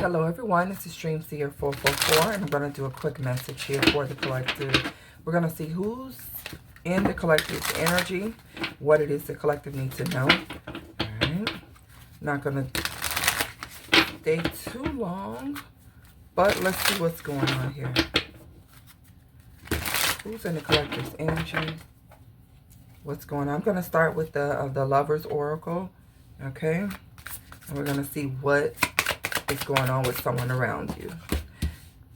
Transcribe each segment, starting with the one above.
Hello everyone, this is Stream Seer 444 and I'm going to do a quick message here for the collective. We're going to see who's in the collective's energy, what it is the collective needs to know. Alright, not going to stay too long, but let's see what's going on here. Who's in the collective's energy? What's going on? I'm going to start with the Lover's Oracle, okay? And we're going to see what is going on with someone around you.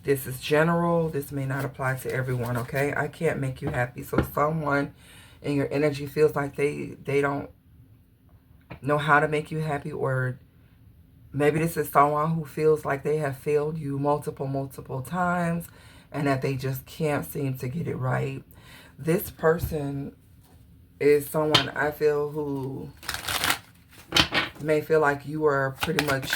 This is general. This may not apply to everyone, okay? I can't make you happy. So someone in your energy feels like they don't know how to make you happy, or maybe this is someone who feels like they have failed you multiple times and that they just can't seem to get it right. This person is someone I feel who may feel like you are pretty much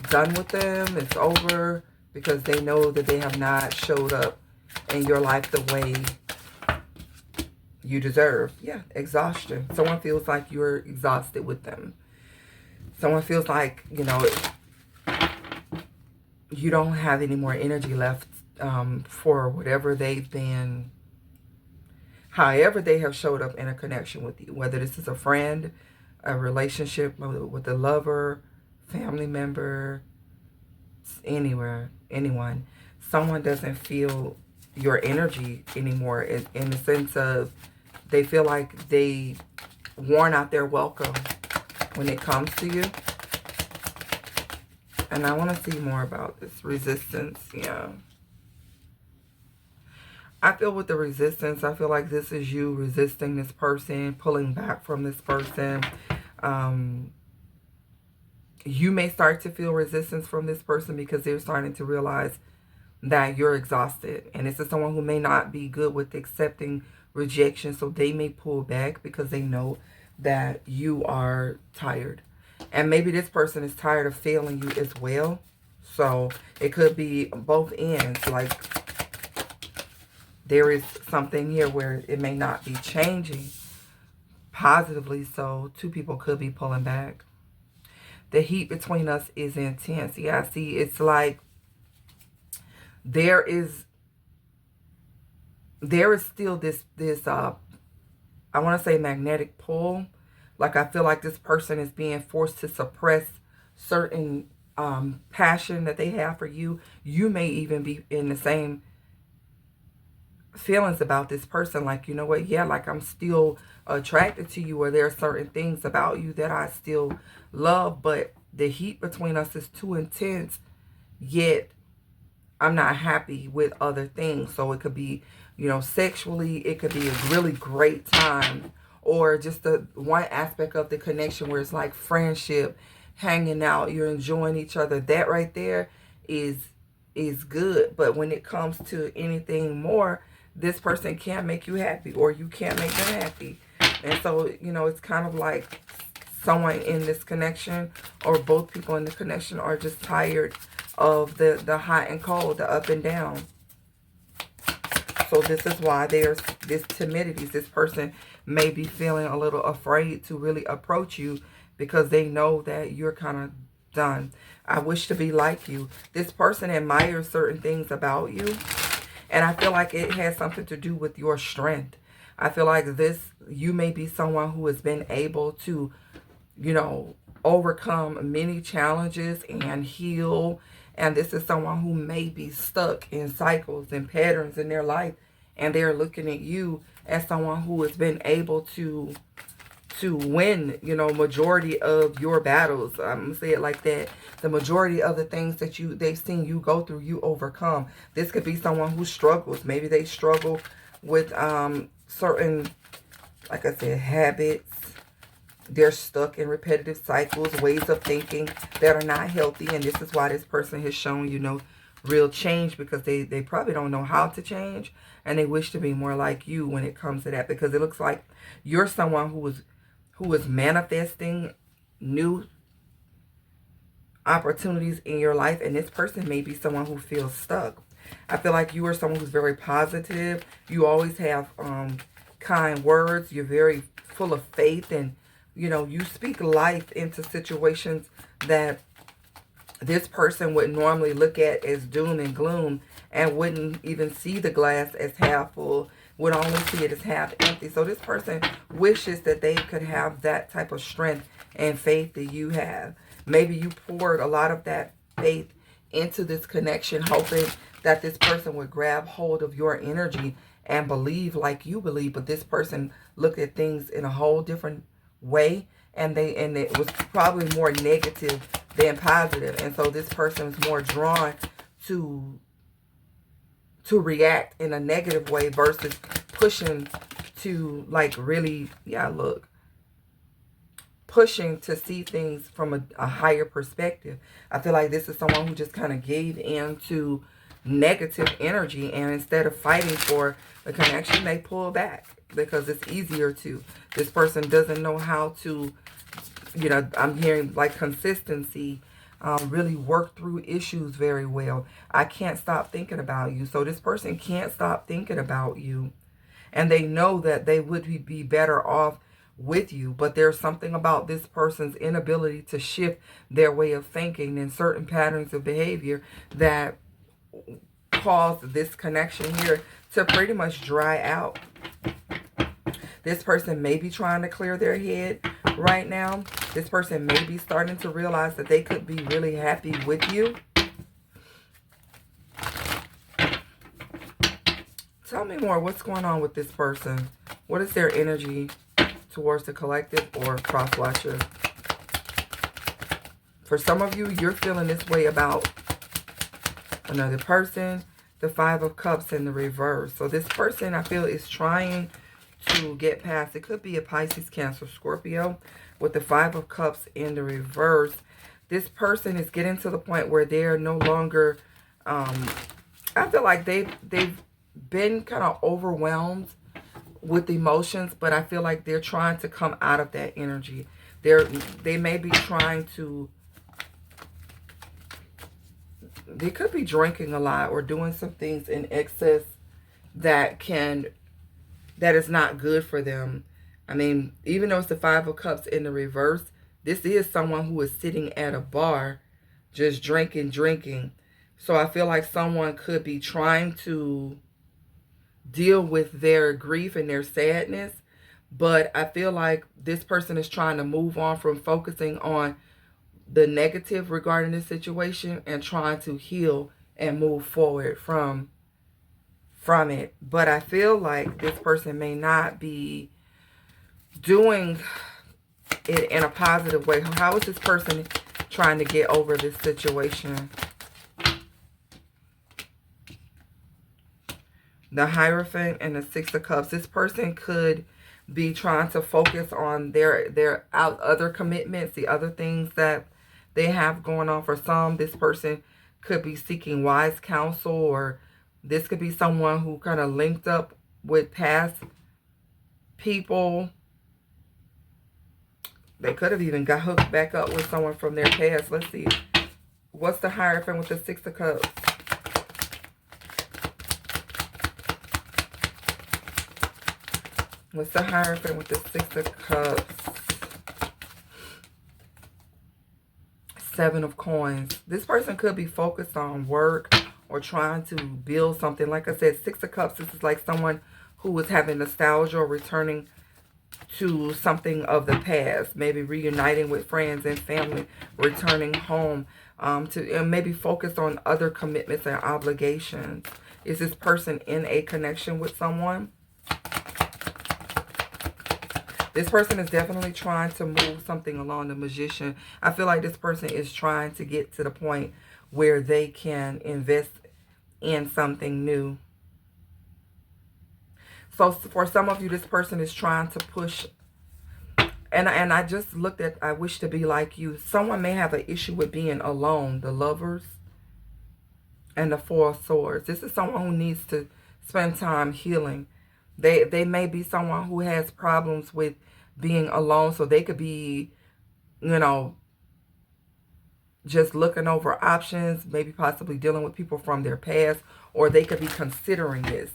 done with them. It's over because they know that they have not showed up in your life the way you deserve. Yeah, exhaustion. Someone feels like you're exhausted with them. Someone feels like, you know, you don't have any more energy left for whatever they've been, however they have showed up in a connection with you, whether this is a friend, a relationship with a lover, family member, anyone. Someone doesn't feel your energy anymore in the sense of they feel like they worn out their welcome when it comes to you. And I want to see more about this resistance. Yeah, I feel with the resistance, I feel like this is you resisting this person, pulling back from this person. You may start to feel resistance from this person because they're starting to realize that you're exhausted. And this is someone who may not be good with accepting rejection. So they may pull back because they know that you are tired. And maybe this person is tired of failing you as well. So it could be both ends. Like there is something here where it may not be changing positively. So two people could be pulling back. The heat between us is intense. Yeah, see, it's like there is still this I want to say magnetic pull. Like I feel like this person is being forced to suppress certain passion that they have for you. You may even be in the same feelings about this person, like, you know what, yeah, like I'm still attracted to you, or there are certain things about you that I still love, but the heat between us is too intense, yet I'm not happy with other things. So it could be, you know, sexually, it could be a really great time, or just the one aspect of the connection where it's like friendship, hanging out, you're enjoying each other. That right there is good. But when it comes to anything more, this person can't make you happy, or you can't make them happy. And so, you know, it's kind of like someone in this connection, or both people in the connection, are just tired of the hot and cold, the up and down. So this is why there's this timidity. This person may be feeling a little afraid to really approach you because they know that you're kind of done. I wish to be like you. This person admires certain things about you. And I feel like it has something to do with your strength. I feel like you may be someone who has been able to, you know, overcome many challenges and heal. And this is someone who may be stuck in cycles and patterns in their life. And they're looking at you as someone who has been able to win, you know, majority of your battles. I'm going to say it like that. The majority of the things that they've seen you go through, you overcome. This could be someone who struggles. Maybe they struggle with certain, like I said, habits. They're stuck in repetitive cycles, ways of thinking that are not healthy. And this is why this person has shown, you know, real change, because they probably don't know how to change. And they wish to be more like you when it comes to that, because it looks like you're someone who is manifesting new opportunities in your life, and this person may be someone who feels stuck. I feel like you are someone who's very positive. You always have kind words. You're very full of faith, and you know, you speak life into situations that this person would normally look at as doom and gloom and wouldn't even see the glass as half full, would only see it as half empty. So this person wishes that they could have that type of strength and faith that you have. Maybe you poured a lot of that faith into this connection, hoping that this person would grab hold of your energy and believe like you believe, but this person looked at things in a whole different way, and it was probably more negative than positive. And so this person is more drawn to react in a negative way versus pushing to, like, really, yeah, look, pushing to see things from a higher perspective. I feel like this is someone who just kind of gave into negative energy, and instead of fighting for the connection, they pull back because it's easier to. This person doesn't know how to, you know, I'm hearing like consistency, really work through issues very well. I can't stop thinking about you. So this person can't stop thinking about you, and they know that they would be better off with you, but there's something about this person's inability to shift their way of thinking and certain patterns of behavior that cause this connection here to pretty much dry out. This person may be trying to clear their head right now. This person may be starting to realize that they could be really happy with you. Tell me more. What's going on with this person? What is their energy towards the collective or cross watcher? For some of you, you're feeling this way about another person. The Five of Cups in the reverse. So this person, I feel, is trying to get past. It could be a Pisces, Cancer, Scorpio. With the Five of Cups in the reverse, this person is getting to the point where they're no longer, I feel like they've been kind of overwhelmed with emotions, but I feel like they're trying to come out of that energy. They may be trying to, they could be drinking a lot or doing some things in excess that is not good for them. I mean, even though it's the Five of Cups in the reverse, this is someone who is sitting at a bar just drinking. So I feel like someone could be trying to deal with their grief and their sadness, but I feel like this person is trying to move on from focusing on the negative regarding this situation and trying to heal and move forward from it. But I feel like this person may not be doing it in a positive way. How is this person trying to get over this situation? The Hierophant and the Six of Cups. This person could be trying to focus on their other commitments, the other things that they have going on. For some, this person could be seeking wise counsel, or this could be someone who kind of linked up with past people. They could have even got hooked back up with someone from their past. Let's see. What's the Hierophant with the Six of Cups? What's the Hierophant with the Six of Cups? Seven of Coins. This person could be focused on work or trying to build something. Like I said, Six of Cups, this is like someone who is having nostalgia or returning to something of the past. Maybe reuniting with friends and family, returning home, and maybe focus on other commitments and obligations. Is this person in a connection with someone? This person is definitely trying to move something along. The Magician. I feel like this person is trying to get to the point where they can invest in something new. So for some of you, this person is trying to push. And I just looked at, I wish to be like you. Someone may have an issue with being alone. The Lovers and the Four of Swords. This is someone who needs to spend time healing. They may be someone who has problems with being alone, so they could be, you know, just looking over options, maybe possibly dealing with people from their past, or they could be considering this.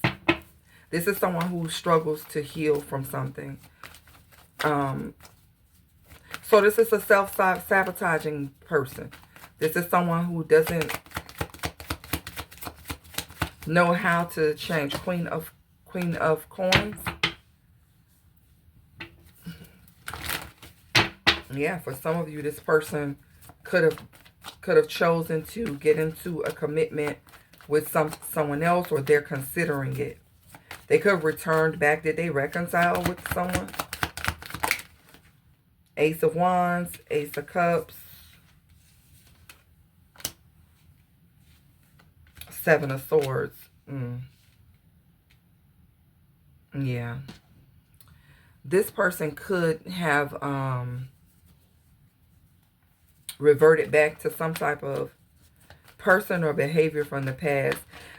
This is someone who struggles to heal from something. So this is a self-sabotaging person. This is someone who doesn't know how to change. Queen of Coins. Yeah, for some of you, this person could have chosen to get into a commitment with someone else, or they're considering it. They could have returned back. Did they reconcile with someone? Ace of Wands, Ace of Cups, Seven of Swords. Yeah. This person could have reverted back to some type of person or behavior from the past.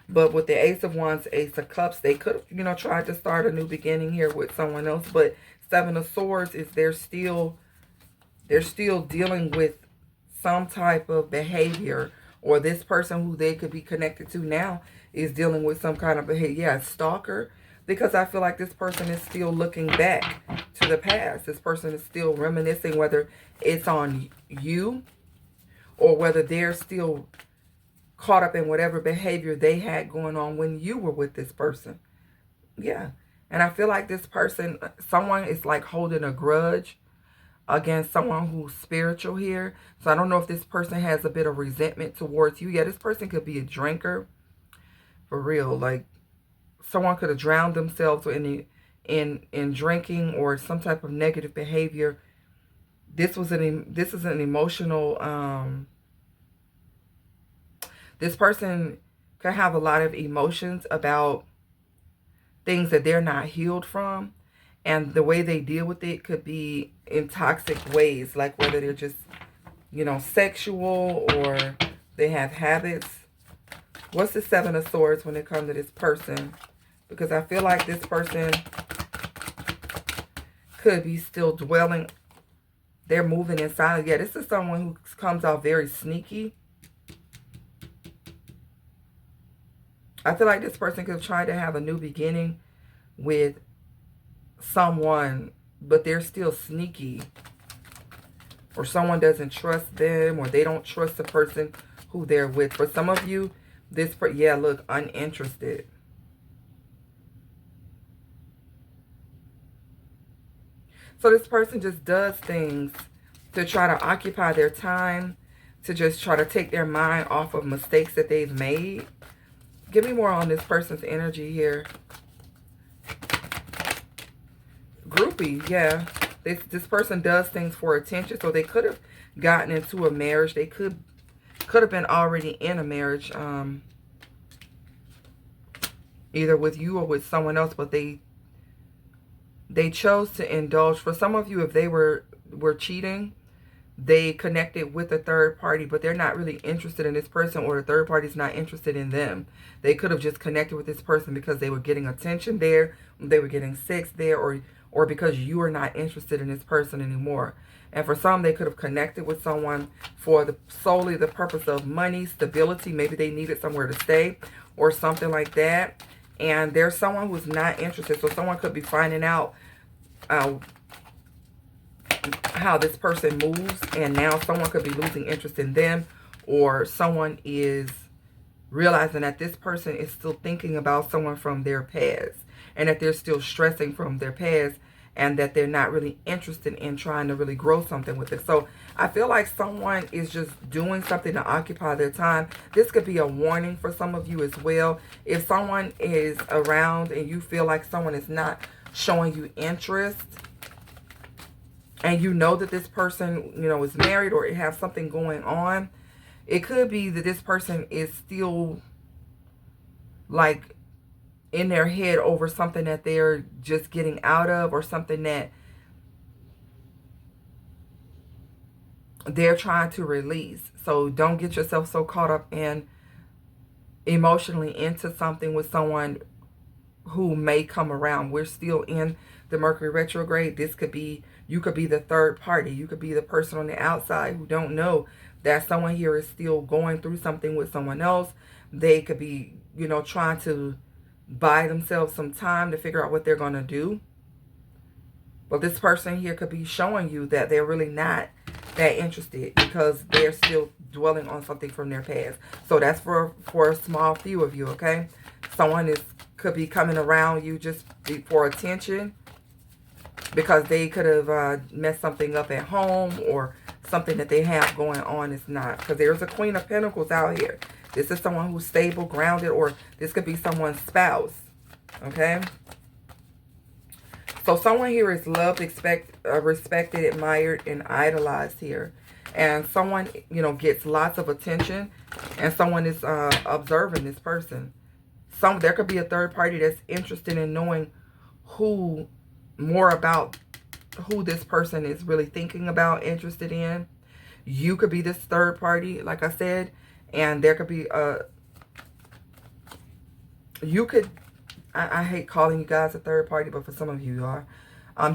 But with the Ace of Wands, Ace of Cups, they could have, you know, tried to start a new beginning here with someone else. But Seven of Swords is they're still dealing with some type of behavior, or this person who they could be connected to now is dealing with some kind of behavior. Yeah, stalker, because I feel like this person is still looking back to the past. This person is still reminiscing, whether it's on you or whether they're still caught up in whatever behavior they had going on when you were with this person. Yeah. And I feel like this person, someone is like holding a grudge against someone who's spiritual here. So I don't know if this person has a bit of resentment towards you. Yeah, this person could be a drinker. For real. Like, someone could have drowned themselves in drinking or some type of negative behavior. This is an emotional this person could have a lot of emotions about things that they're not healed from. And the way they deal with it could be in toxic ways, like whether they're just, you know, sexual or they have habits. What's the Seven of Swords when it comes to this person? Because I feel like this person could be still dwelling. They're moving inside. Yeah, this is someone who comes out very sneaky. I feel like this person could try to have a new beginning with someone, but they're still sneaky. Or someone doesn't trust them, or they don't trust the person who they're with. For some of you, yeah, look, uninterested. So this person just does things to try to occupy their time, to just try to take their mind off of mistakes that they've made. Give me more on this person's energy here. Groupie, yeah. This person does things for attention. So they could have gotten into a marriage. They could have been already in a marriage. Either with you or with someone else. But they chose to indulge. For some of you, if they were cheating, they connected with a third party, but they're not really interested in this person, or the third party's not interested in them. They could have just connected with this person because they were getting attention there, they were getting sex there, or because you are not interested in this person anymore. And for some, they could have connected with someone for solely the purpose of money, stability. Maybe they needed somewhere to stay or something like that. And there's someone who's not interested. So someone could be finding out how this person moves, and now someone could be losing interest in them, or someone is realizing that this person is still thinking about someone from their past, and that they're still stressing from their past, and that they're not really interested in trying to really grow something with it. So I feel like someone is just doing something to occupy their time. This could be a warning for some of you as well. If someone is around and you feel like someone is not showing you interest, and you know that this person, you know, is married or have something going on, it could be that this person is still like in their head over something that they're just getting out of, or something that they're trying to release. So don't get yourself so caught up in emotionally into something with someone who may come around. We're still in the Mercury retrograde. This could be, you could be the third party. You could be the person on the outside who don't know that someone here is still going through something with someone else. They could be, you know, trying to buy themselves some time to figure out what they're going to do. But this person here could be showing you that they're really not that interested, because they're still dwelling on something from their past. So that's for a small few of you, okay? Someone could be coming around you just for attention because they could have messed something up at home, or something that they have going on is not. Because there's a Queen of Pentacles out here. This is someone who's stable, grounded, or this could be someone's spouse, okay? So someone here is loved, respected, admired, and idolized here. And someone, you know, gets lots of attention, and someone is observing this person. There could be a third party that's interested in knowing more about who this person is really thinking about, interested in. You could be this third party, like I said, and there could be I hate calling you guys a third party, but for some of you are.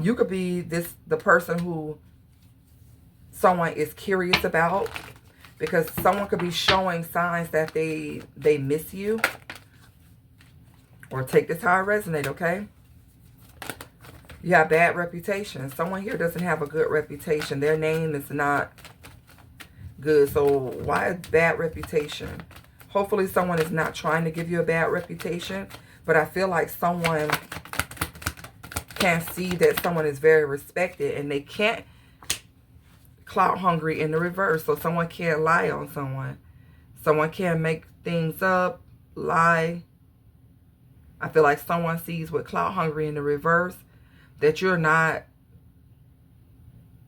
You could be the person who someone is curious about, because someone could be showing signs that they miss you. Or take this how I resonate, okay? You have bad reputation. Someone here doesn't have a good reputation. Their name is not good. So why bad reputation? Hopefully someone is not trying to give you a bad reputation. But I feel like someone can see that someone is very respected, and they can't clout hungry in the reverse. So someone can't lie on someone. Someone can't make things up, lie. I feel like someone sees with clout hungry in the reverse that you're not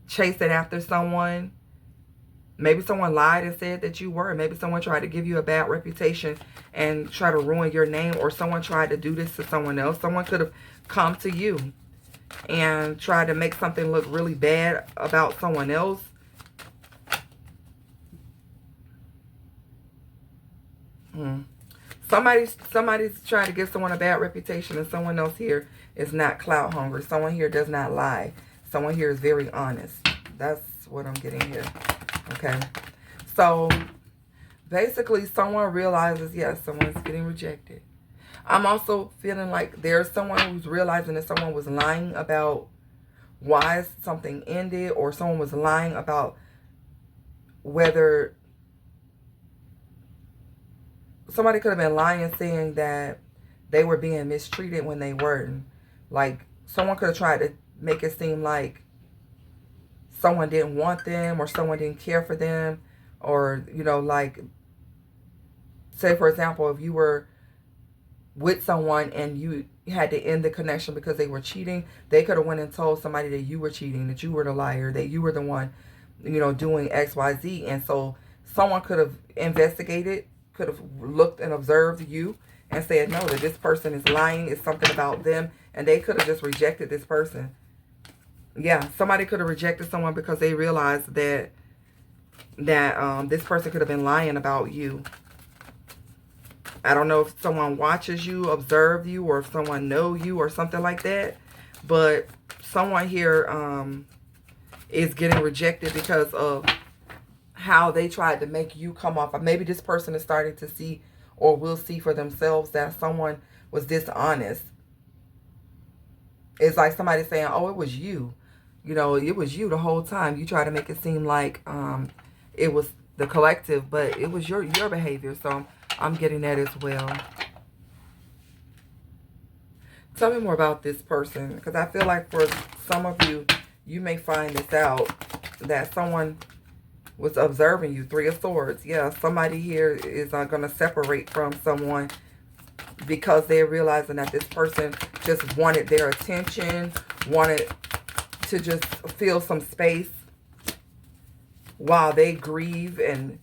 chasing after someone. Maybe someone lied and said that you were. Maybe someone tried to give you a bad reputation and try to ruin your name, or someone tried to do this to someone else. Someone could have come to you and tried to make something look really bad about someone else. Somebody's trying to give someone a bad reputation, and someone else here is not clout hungry. Someone here does not lie. Someone here is very honest. That's what I'm getting here. Okay. So basically someone realizes, yes, someone's getting rejected. I'm also feeling like there's someone who's realizing that someone was lying about why something ended, or someone was lying about whether somebody could have been lying, saying that they were being mistreated when they weren't. Like someone could have tried to make it seem like someone didn't want them, or someone didn't care for them, or, you know, like, say for example, if you were with someone and you had to end the connection because they were cheating, they could have went and told somebody that you were cheating, that you were the liar, that you were the one, you know, doing XYZ. And so someone could have investigated, could have looked and observed you and said, no, that this person is lying, it's something about them, and they could have just rejected this person. Yeah, somebody could have rejected someone because they realized that this person could have been lying about you. I don't know if someone watches you, observe you, or if someone knows you or something like that. But someone here is getting rejected because of how they tried to make you come off. Maybe this person is starting to see, or will see for themselves, that someone was dishonest. It's like somebody saying, oh, it was you. You know, it was you the whole time. You try to make it seem like it was the collective, but it was your behavior. So I'm getting that as well. Tell me more about this person, because I feel like for some of you, you may find this out, that someone was observing you. Three of Swords. Yeah, somebody here is going to separate from someone because they're realizing that this person just wanted their attention, wanted to just feel some space while they grieve and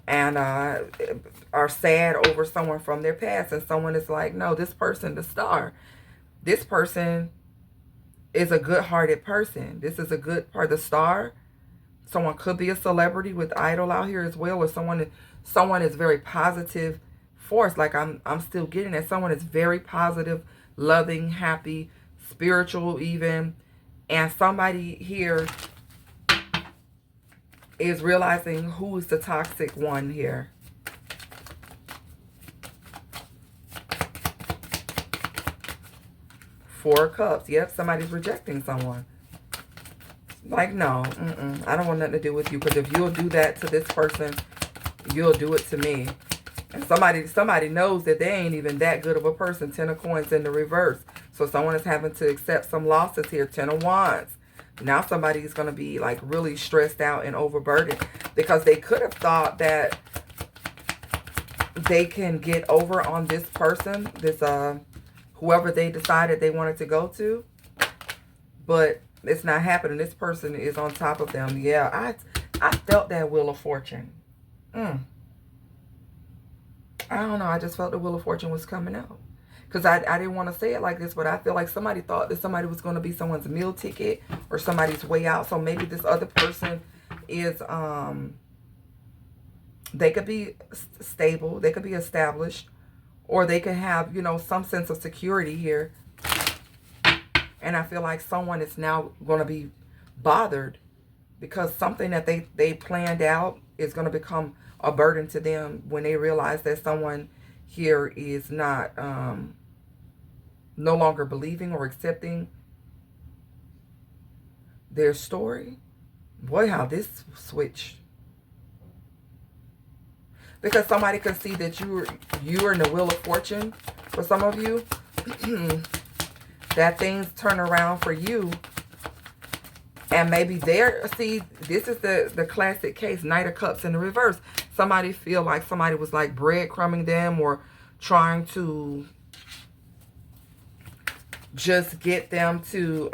are sad over someone from their past. And someone is like, no, this person, the star, this person is a good-hearted person. This is a good part. The star, someone could be a celebrity with idol out here as well, or someone is very positive force. Like I'm still getting that someone is very positive, loving, happy, spiritual even. And somebody here is realizing who is the toxic one here. Four of Cups. Yep, somebody's rejecting someone. Like, no, I don't want nothing to do with you. Because if you'll do that to this person, You'll do it to me. And somebody knows that they ain't even that good of a person. 10 of coins in the reverse. So someone is having to accept some losses here. 10 of wands. Now somebody's going to be like really stressed out and overburdened. Because they could have thought that they can get over on this person. This whoever they decided they wanted to go to. But it's not happening. This person is on top of them. Yeah, I felt that Wheel of Fortune. I don't know. I just felt the Wheel of Fortune was coming out. Because I didn't want to say it like this, but I feel like somebody thought that somebody was going to be someone's meal ticket or somebody's way out. So maybe this other person is, they could be stable. They could be established. Or they could have, you know, some sense of security here. And I feel like someone is now going to be bothered because something that they planned out is going to become a burden to them when they realize that someone here is not no longer believing or accepting their story. Boy, how this switched. Because somebody could see that you're in the Wheel of Fortune for some of you. That things turn around for you. And maybe see, this is the classic case, Knight of Cups in the reverse. Somebody feel like somebody was like breadcrumbing them or trying to just get them to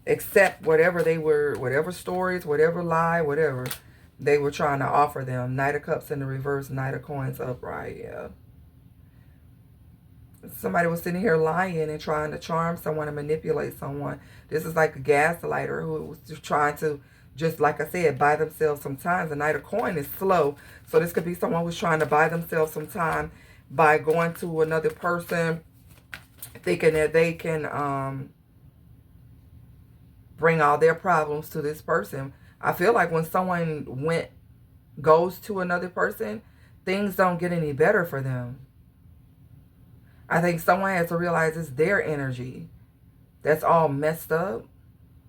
accept whatever whatever stories, whatever lie, whatever they were trying to offer them. Knight of Cups in the reverse, Knight of Coins upright, yeah. Somebody was sitting here lying and trying to charm someone and manipulate someone. This is like a gaslighter who was just trying to, just like I said, buy themselves some time. The Knight of Coin is slow. So this could be someone who's trying to buy themselves some time by going to another person, thinking that they can bring all their problems to this person. I feel like when someone goes to another person, things don't get any better for them. I think someone has to realize it's their energy that's all messed up.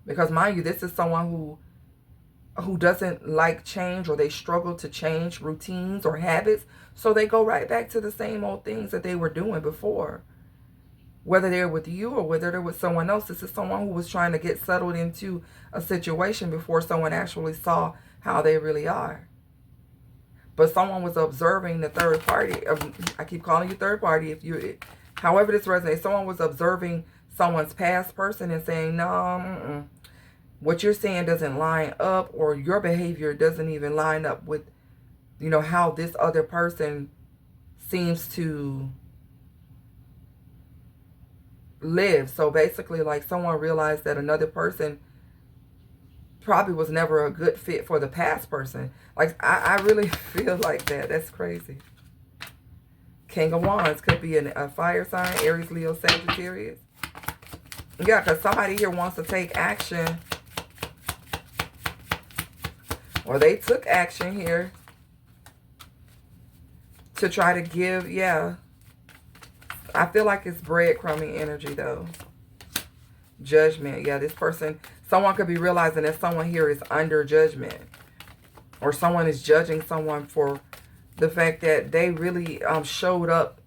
Because mind you, this is someone who doesn't like change, or they struggle to change routines or habits. So they go right back to the same old things that they were doing before. Whether they're with you or whether they're with someone else, this is someone who was trying to get settled into a situation before someone actually saw how they really are. But someone was observing the third party. I keep calling you third party. However this resonates, someone was observing someone's past person and saying, no, what you're saying doesn't line up, or your behavior doesn't even line up with, you know, how this other person seems to live. So basically, like, someone realized that another person probably was never a good fit for the past person. Like, I really feel like that. That's crazy. King of Wands could be a fire sign, Aries, Leo, Sagittarius. Yeah, because somebody here wants to take action. Or they took action here to try to give, yeah. I feel like it's breadcrumbing energy, though. Judgment. Yeah, this person, someone could be realizing that someone here is under judgment. Or someone is judging someone for the fact that they really showed up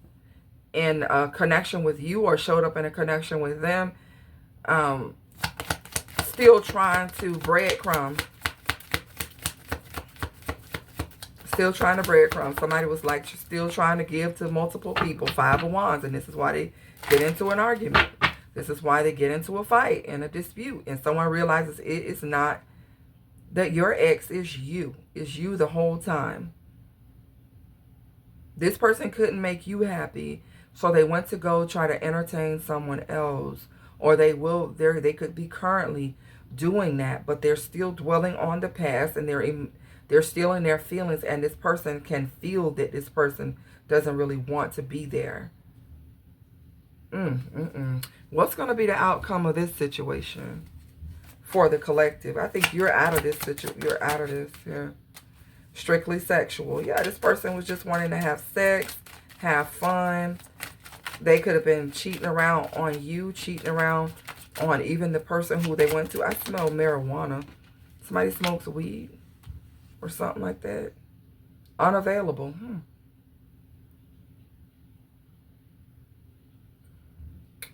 in a connection with you, or showed up in a connection with them. Still trying to breadcrumb. Still trying to breadcrumb. Somebody was like still trying to give to multiple people. Five of Wands. And this is why they get into an argument. This is why they get into a fight and a dispute. And someone realizes it is not that your ex is you. It's you the whole time. This person couldn't make you happy, so they went to go try to entertain someone else. Or they could be currently doing that, but they're still dwelling on the past, and they're still in their feelings, and this person can feel that this person doesn't really want to be there. What's going to be the outcome of this situation for the collective? I think you're out of this situation. You're out of this, yeah. Strictly sexual. Yeah, this person was just wanting to have sex, have fun. They could have been cheating around on you, cheating around on even the person who they went to. I smell marijuana. Somebody smokes weed. or something like that. Unavailable.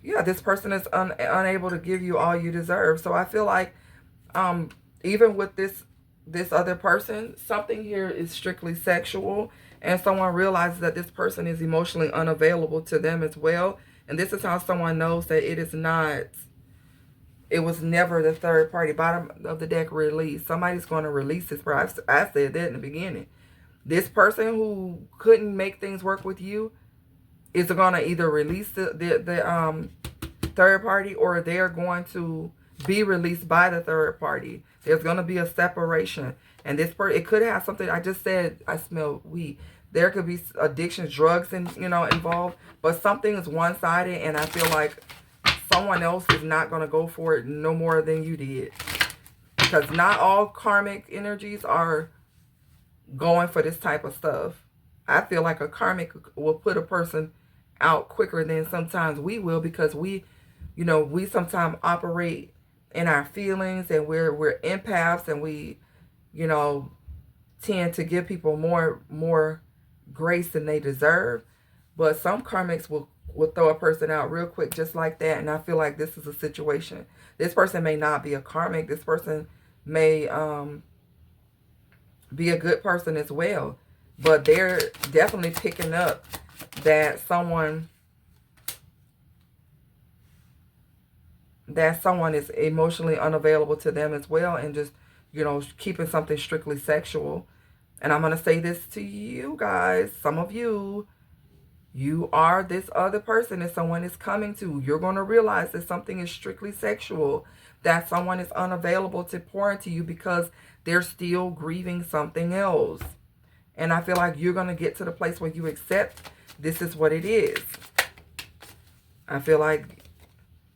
Yeah, this person is unable to give you all you deserve. So I feel like um even with this other person, something here is strictly sexual, and someone realizes that this person is emotionally unavailable to them as well. And this is how someone knows that it was never the third party. Bottom of the deck, release. Somebody's going to release this person. I said that in the beginning. This person who couldn't make things work with you is going to either release the third party, or they're going to be released by the third party. There's going to be a separation. And this person, it could have something. I just said I smell weed. There could be addictions, drugs, and involved. But something is one-sided, and I feel like someone else is not going to go for it no more than you did. Because not all karmic energies are going for this type of stuff. I feel like a karmic will put a person out quicker than sometimes we will, because we sometimes operate in our feelings, and we're empaths, and we, tend to give people more grace than they deserve. But some karmics will throw a person out real quick just like that. And I feel like this is a situation. This person may not be a karmic. This person may be a good person as well. But they're definitely picking up that someone is emotionally unavailable to them as well, and just, keeping something strictly sexual. And I'm going to say this to you guys, some of you are this other person that someone is coming to. You're going to realize that something is strictly sexual, that someone is unavailable to pour into you because they're still grieving something else. And I feel like you're going to get to the place where you accept this is what it is. I feel like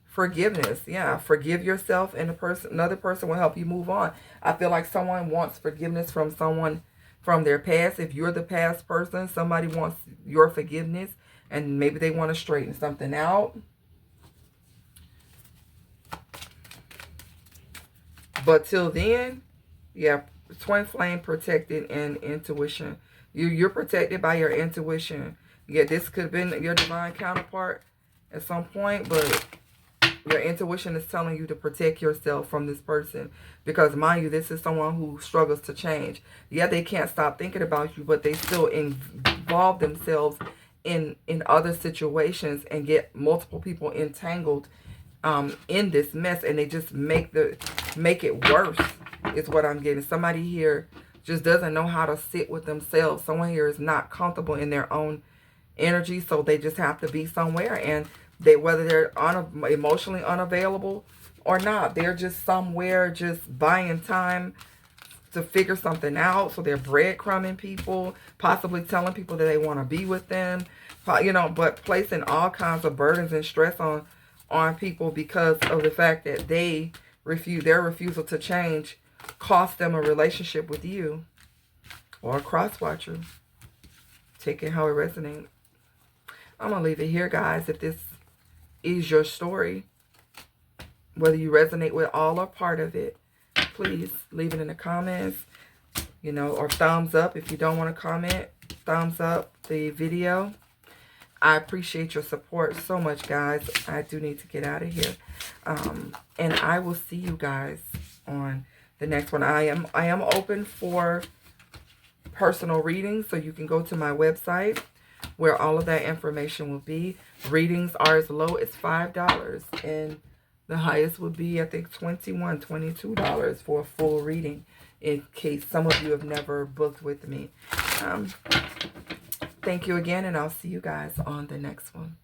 forgiveness. Yeah, forgive yourself, and another person will help you move on. I feel like someone wants forgiveness from someone from their past. If you're the past person, somebody wants your forgiveness, and maybe they want to straighten something out. But till then, yeah, twin flame, protected, and intuition. You're protected by your intuition. Yeah, this could have been your divine counterpart at some point, but your intuition is telling you to protect yourself from this person. Because, mind you, this is someone who struggles to change. Yeah, they can't stop thinking about you, but they still involve themselves in other situations and get multiple people entangled in this mess. And they just make it worse, is what I'm getting. Somebody here just doesn't know how to sit with themselves. Someone here is not comfortable in their own energy, so they just have to be somewhere. And whether they're emotionally unavailable or not, they're just somewhere just buying time to figure something out. So they're breadcrumbing people, possibly telling people that they want to be with them, but placing all kinds of burdens and stress on people because of the fact that their refusal to change cost them a relationship with you or a cross-watcher. Take it how it resonates. I'm going to leave it here, guys. If this is your story, whether you resonate with all or part of it, please leave it in the comments, or thumbs up. If you don't want to comment, thumbs up the video. I appreciate your support so much, guys. I do need to get out of here, and I will see you guys on the next one. I am open for personal readings, so you can go to my website where all of that information will be. Readings are as low as $5, and the highest would be, I think, $21, $22 for a full reading, in case some of you have never booked with me. Thank you again, and I'll see you guys on the next one.